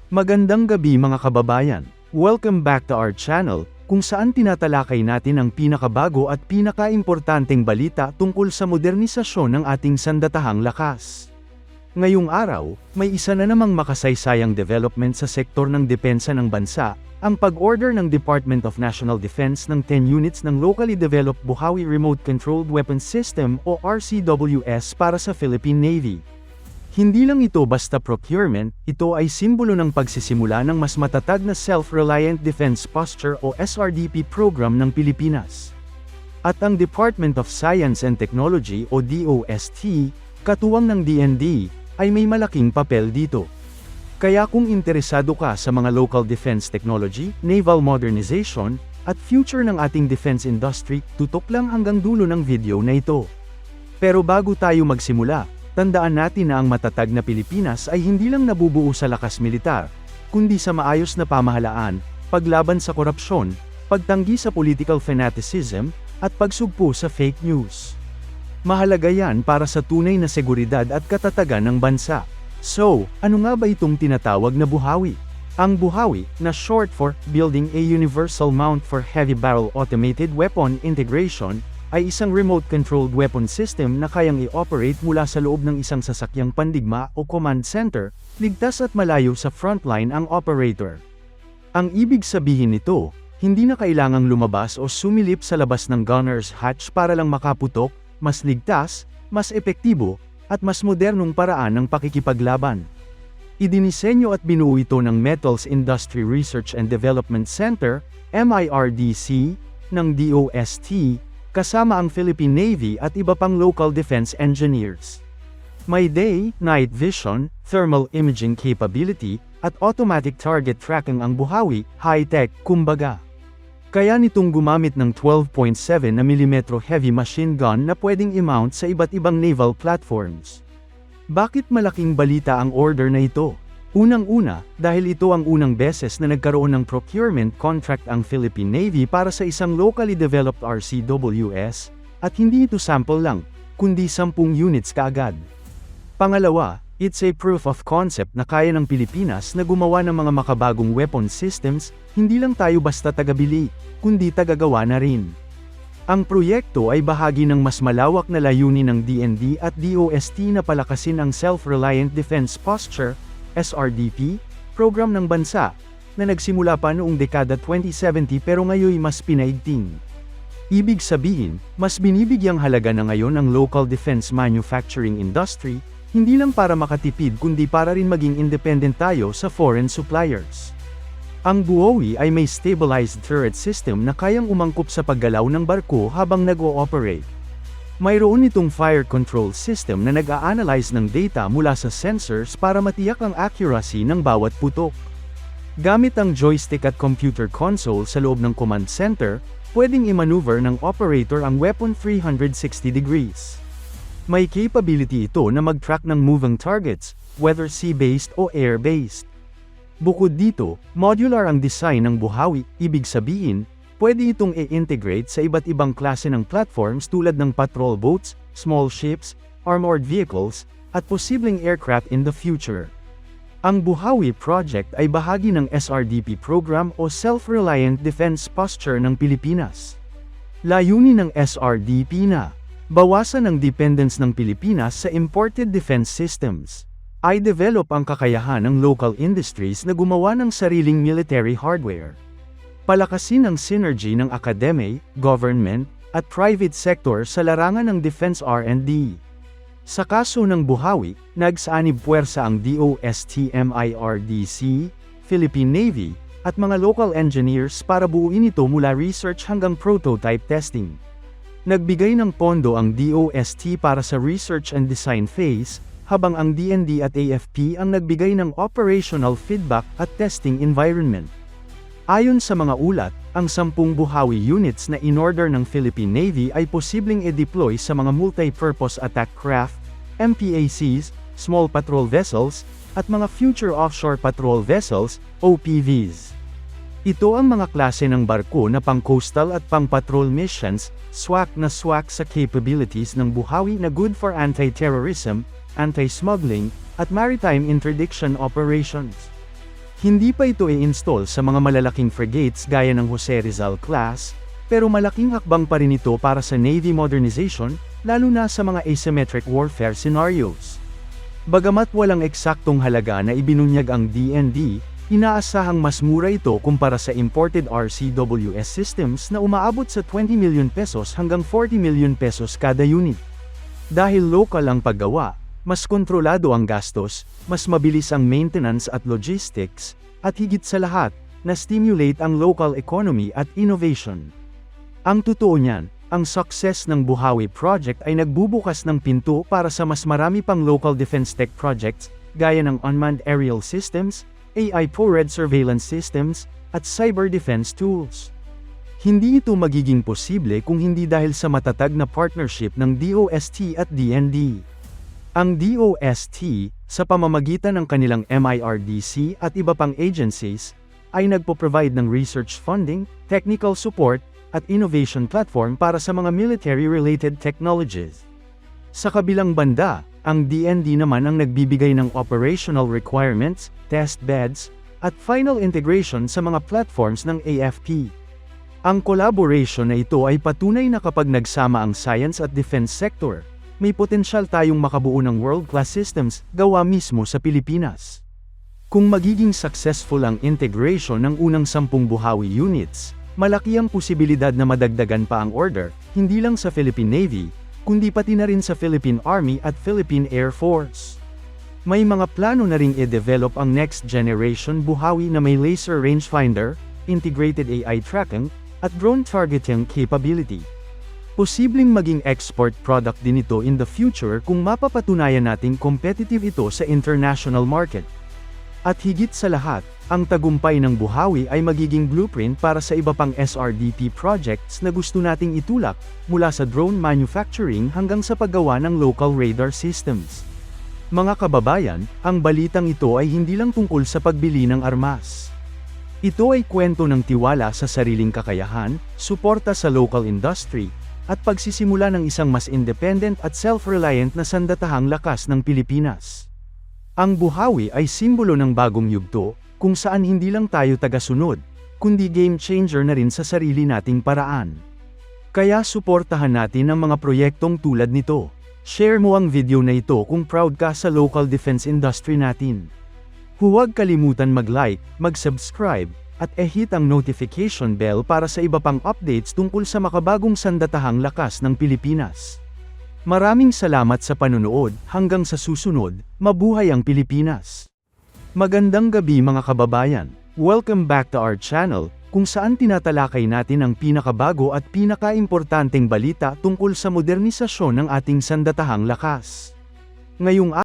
Magandang gabi mga kababayan. Welcome back to our channel, kung saan tinatalakay natin ang pinakabago at pinakaimportanteng balita tungkol sa modernisasyon ng ating sandatahang lakas. Ngayong araw, may isa na namang makasaysayang development sa sektor ng depensa ng bansa, ang pag-order ng Department of National Defense ng 10 units ng locally developed Buhawi Remote Controlled Weapons System o RCWS para sa Philippine Navy. Hindi lang ito basta procurement, ito ay simbolo ng pagsisimula ng mas matatag na Self-Reliant Defense Posture o SRDP program ng Pilipinas. At ang Department of Science and Technology o DOST, katuwang ng DND, ay may malaking papel dito. Kaya kung interesado ka sa mga local defense technology, naval modernization, at future ng ating defense industry, tutok lang hanggang dulo ng video na ito. Pero bago tayo magsimula, tandaan natin na ang matatag na Pilipinas ay hindi lang nabubuo sa lakas militar, kundi sa maayos na pamahalaan, paglaban sa korupsyon, pagtanggi sa political fanaticism, at pagsugpo sa fake news. Mahalaga yan para sa tunay na seguridad at katatagan ng bansa. So, ano nga ba itong tinatawag na Buhawi? Ang Buhawi, na short for Building a Universal Mount for Heavy Barrel Automated Weapon Integration, ay isang remote-controlled weapon system na kayang i-operate mula sa loob ng isang sasakyang pandigma o command center, ligtas at malayo sa frontline ang operator. Ang ibig sabihin nito, hindi na kailangang lumabas o sumilip sa labas ng gunner's hatch para lang makaputok, mas ligtas, mas epektibo, at mas modernong paraan ng pakikipaglaban. Idinisenyo at binuo ito ng Metals Industry Research and Development Center, MIRDC, ng DOST, kasama ang Philippine Navy at iba pang local defense engineers. May day, night vision, thermal imaging capability, at automatic target tracking ang Buhawi, high-tech, kumbaga. Kaya nitong gumamit ng 12.7 mm heavy machine gun na pwedeng i-mount sa iba't ibang naval platforms. Bakit malaking balita ang order na ito? Unang-una, dahil ito ang unang beses na nagkaroon ng procurement contract ang Philippine Navy para sa isang locally developed RCWS, at hindi ito sample lang, kundi 10 units kaagad. Pangalawa, it's a proof of concept na kaya ng Pilipinas na gumawa ng mga makabagong weapon systems, hindi lang tayo basta tagabili, kundi tagagawa na rin. Ang proyekto ay bahagi ng mas malawak na layunin ng DND at DOST na palakasin ang Self-Reliant Defense Posture, SRDP, program ng bansa, na nagsimula pa noong dekada 2070 pero ngayon mas pinaigting. Ibig sabihin, mas binibigyang halaga na ngayon ang local defense manufacturing industry, hindi lang para makatipid kundi para rin maging independent tayo sa foreign suppliers. Ang Buhawi ay may stabilized turret system na kayang umangkop sa paggalaw ng barko habang nag-ooperate. Mayroon itong fire control system na nag-a-analyze ng data mula sa sensors para matiyak ang accuracy ng bawat putok. Gamit ang joystick at computer console sa loob ng command center, pwedeng i-maneuver ng operator ang weapon 360 degrees. May capability ito na mag-track ng moving targets, whether sea-based o air-based. Bukod dito, modular ang design ng Buhawi, ibig sabihin, pwede itong i-integrate sa iba't ibang klase ng platforms tulad ng patrol boats, small ships, armored vehicles, at posibleng aircraft in the future. Ang Buhawi project ay bahagi ng SRDP program o Self-Reliant Defense Posture ng Pilipinas. Layunin ng SRDP na bawasan ang dependence ng Pilipinas sa imported defense systems. Ay develop ang kakayahan ng local industries na gumawa ng sariling military hardware. Palakasin ang synergy ng academy, government, at private sector sa larangan ng defense R&D. Sa kaso ng Buhawi, nagsaanib puwersa ang DOST MIRDC, Philippine Navy, at mga local engineers para buuin ito mula research hanggang prototype testing. Nagbigay ng pondo ang DOST para sa research and design phase, habang ang DND at AFP ang nagbigay ng operational feedback at testing environment. Ayon sa mga ulat, ang 10 Buhawi units na in-order ng Philippine Navy ay posibleng i-deploy sa mga multi-purpose attack craft, MPACs, small patrol vessels, at mga future offshore patrol vessels, OPVs. Ito ang mga klase ng barko na pang-coastal at pang-patrol missions, swak na swak sa capabilities ng Buhawi na good for anti-terrorism, anti-smuggling, at maritime interdiction operations. Hindi pa ito i-install sa mga malalaking frigates gaya ng Jose Rizal class, pero malaking hakbang pa rin ito para sa Navy modernization, lalo na sa mga asymmetric warfare scenarios. Bagamat walang eksaktong halaga na ibinunyag ang DND, inaasahang mas mura ito kumpara sa imported RCWS systems na umaabot sa 20 million pesos hanggang 40 million pesos kada unit. Dahil local ang paggawa, mas kontrolado ang gastos, mas mabilis ang maintenance at logistics, at higit sa lahat, na-stimulate ang local economy at innovation. Ang totoo niyan, ang success ng Buhawi Project ay nagbubukas ng pinto para sa mas marami pang local defense tech projects, gaya ng unmanned aerial systems, AI-powered surveillance systems, at cyber defense tools. Hindi ito magiging posible kung hindi dahil sa matatag na partnership ng DOST at DND. Ang DOST, sa pamamagitan ng kanilang MIRDC at iba pang agencies, ay nagpo-provide ng research funding, technical support, at innovation platform para sa mga military-related technologies. Sa kabilang banda, ang DND naman ang nagbibigay ng operational requirements, test beds, at final integration sa mga platforms ng AFP. Ang collaboration na ito ay patunay na kapag nagsama ang science at defense sector, may potensyal tayong makabuo ng world-class systems gawa mismo sa Pilipinas. Kung magiging successful ang integration ng unang 10 Buhawi units, malaki ang posibilidad na madagdagan pa ang order, hindi lang sa Philippine Navy, kundi pati na rin sa Philippine Army at Philippine Air Force. May mga plano na ring i-develop ang next generation Buhawi na may laser rangefinder, integrated AI tracking, at drone targeting capability. Posibleng maging export product din ito in the future kung mapapatunayan nating competitive ito sa international market. At higit sa lahat, ang tagumpay ng Buhawi ay magiging blueprint para sa iba pang SRDP projects na gusto nating itulak, mula sa drone manufacturing hanggang sa paggawa ng local radar systems. Mga kababayan, ang balitang ito ay hindi lang tungkol sa pagbili ng armas. Ito ay kwento ng tiwala sa sariling kakayahan, suporta sa local industry, at pagsisimula ng isang mas independent at self-reliant na sandatahang lakas ng Pilipinas. Ang Buhawi ay simbolo ng bagong yugto, kung saan hindi lang tayo tagasunod, kundi game changer na rin sa sarili nating paraan. Kaya suportahan natin ang mga proyektong tulad nito. Share mo ang video na ito kung proud ka sa local defense industry natin. Huwag kalimutan mag-like, mag-subscribe, at i-hit ang notification bell para sa iba pang updates tungkol sa makabagong sandatahang lakas ng Pilipinas. Maraming salamat sa panonood, hanggang sa susunod, mabuhay ang Pilipinas! Magandang gabi mga kababayan, welcome back to our channel, kung saan tinatalakay natin ang pinakabago at pinakaimportanteng balita tungkol sa modernisasyon ng ating sandatahang lakas. Ngayong